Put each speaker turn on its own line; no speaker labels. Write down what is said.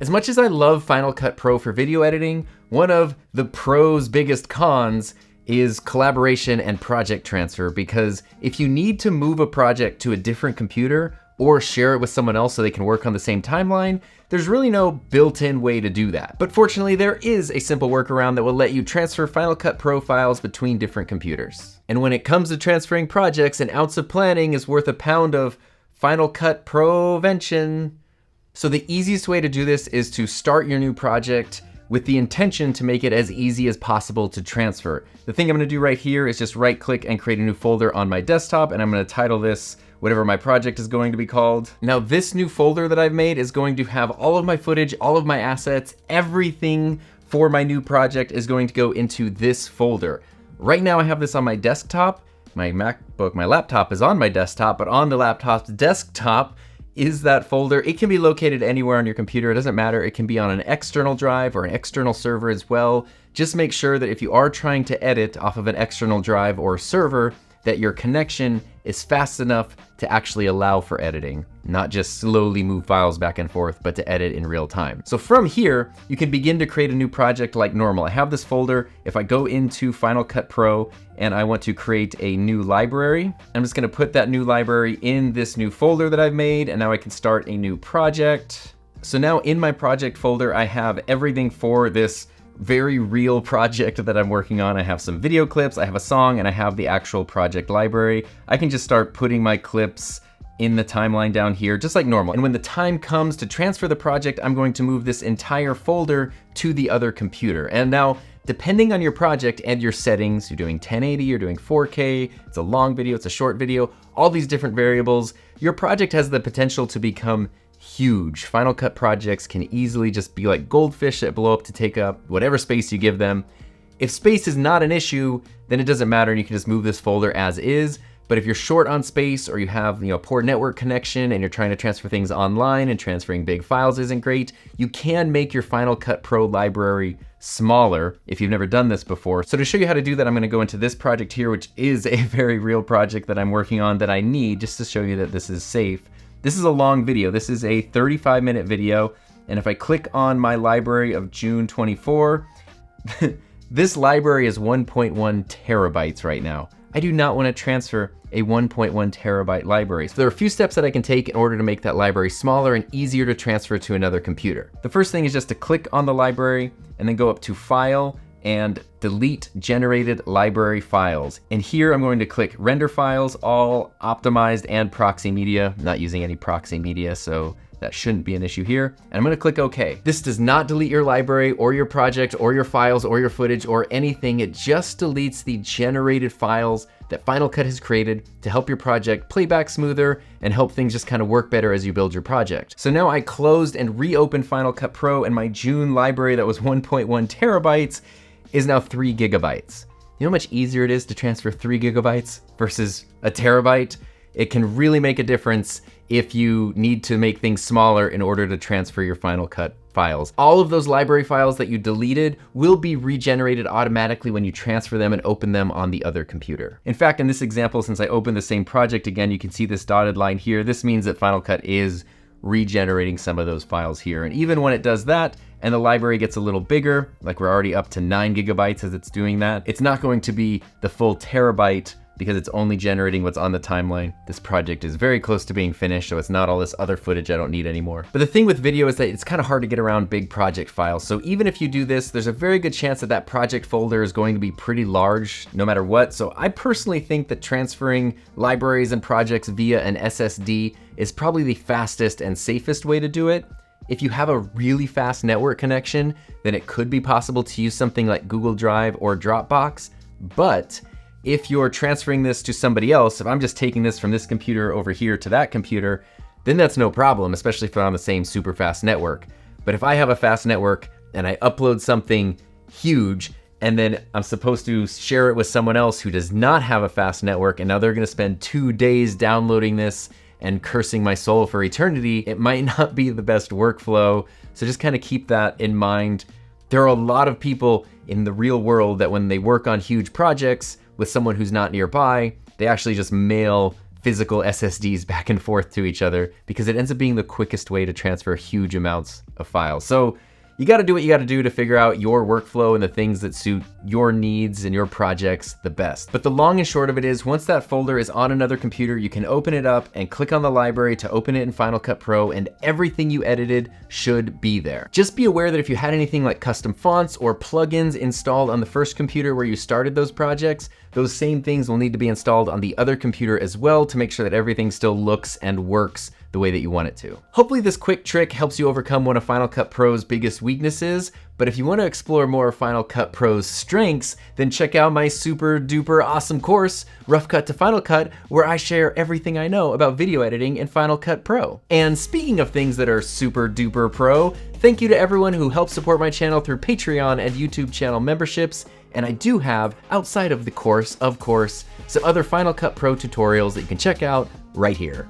As much as I love Final Cut Pro for video editing, one of the pro's biggest cons is collaboration and project transfer, because if you need to move a project to a different computer or share it with someone else so they can work on the same timeline, there's really no built-in way to do that. But fortunately, there is a simple workaround that will let you transfer Final Cut Pro files between different computers. And when it comes to transferring projects, an ounce of planning is worth a pound of Final Cut Provention. So the easiest way to do this is to start your new project with the intention to make it as easy as possible to transfer. The thing I'm gonna do right here is just right click and create a new folder on my desktop, and I'm gonna title this whatever my project is going to be called. Now this new folder that I've made is going to have all of my footage, all of my assets, everything for my new project is going to go into this folder. Right now I have this on my desktop. My MacBook, my laptop is on my desktop, but on the laptop's desktop is that folder. It can be located anywhere on your computer, it doesn't matter. It can be on an external drive or an external server as well. Just make sure that if you are trying to edit off of an external drive or server, that your connection is fast enough to actually allow for editing, not just slowly move files back and forth, but to edit in real time. So from here, you can begin to create a new project like normal. I have this folder. If I go into Final Cut Pro and I want to create a new library, I'm just gonna put that new library in this new folder that I've made, and now I can start a new project. So now in my project folder, I have everything for this very real project that I'm working on. I have some video clips, I have a song, and I have the actual project library. I can just start putting my clips in the timeline down here, just like normal. And when the time comes to transfer the project, I'm going to move this entire folder to the other computer. And now, depending on your project and your settings, you're doing 1080, you're doing 4K, it's a long video, it's a short video, all these different variables, your project has the potential to become huge. Final Cut projects can easily just be like goldfish that blow up to take up whatever space you give them. If space is not an issue, then it doesn't matter and you can just move this folder as is. But if you're short on space or you have poor network connection and you're trying to transfer things online and transferring big files isn't great, you can make your Final Cut Pro library smaller if you've never done this before. So to show you how to do that, I'm gonna go into this project here, which is a very real project that I'm working on that I need just to show you that this is safe. This is a long video. This is a 35-minute video. And if I click on my library of June 24, this library is 1.1 terabytes right now. I do not want to transfer a 1.1 terabyte library. So there are a few steps that I can take in order to make that library smaller and easier to transfer to another computer. The first thing is just to click on the library and then go up to File and Delete Generated Library Files. And here I'm going to click Render Files, all optimized and proxy media. I'm not using any proxy media, so that shouldn't be an issue here. And I'm gonna click OK. This does not delete your library or your project or your files or your footage or anything. It just deletes the generated files that Final Cut has created to help your project play back smoother and help things just kind of work better as you build your project. So now I closed and reopened Final Cut Pro, and my June library that was 1.1 terabytes is now 3 gigabytes. You know how much easier it is to transfer 3 gigabytes versus a terabyte? It can really make a difference if you need to make things smaller in order to transfer your Final Cut files. All of those library files that you deleted will be regenerated automatically when you transfer them and open them on the other computer. In fact, in this example, since I opened the same project again, you can see this dotted line here. This means that Final Cut is regenerating some of those files here. And even when it does that, and the library gets a little bigger, like we're already up to 9 gigabytes as it's doing that, it's not going to be the full terabyte because it's only generating what's on the timeline. This project is very close to being finished, so it's not all this other footage I don't need anymore. But the thing with video is that it's kind of hard to get around big project files. So even if you do this, there's a very good chance that that project folder is going to be pretty large no matter what. So I personally think that transferring libraries and projects via an SSD is probably the fastest and safest way to do it. If you have a really fast network connection, then it could be possible to use something like Google Drive or Dropbox. But if you're transferring this to somebody else, if I'm just taking this from this computer over here to that computer, then that's no problem, especially if I'm on the same super fast network. But if I have a fast network and I upload something huge, and then I'm supposed to share it with someone else who does not have a fast network, and now they're gonna spend 2 days downloading this and cursing my soul for eternity, it might not be the best workflow. So just kind of keep that in mind. There are a lot of people in the real world that when they work on huge projects with someone who's not nearby, they actually just mail physical SSDs back and forth to each other, because it ends up being the quickest way to transfer huge amounts of files. So you gotta do what you gotta do to figure out your workflow and the things that suit your needs and your projects the best. But the long and short of it is, once that folder is on another computer, you can open it up and click on the library to open it in Final Cut Pro, and everything you edited should be there. Just be aware that if you had anything like custom fonts or plugins installed on the first computer where you started those projects, those same things will need to be installed on the other computer as well to make sure that everything still looks and works the way that you want it to. Hopefully this quick trick helps you overcome one of Final Cut Pro's biggest weaknesses, but if you want to explore more of Final Cut Pro's strengths, then check out my super duper awesome course, Rough Cut to Final Cut, where I share everything I know about video editing in Final Cut Pro. And speaking of things that are super duper pro, thank you to everyone who helps support my channel through Patreon and YouTube channel memberships. And I do have, outside of the course, of course, some other Final Cut Pro tutorials that you can check out right here.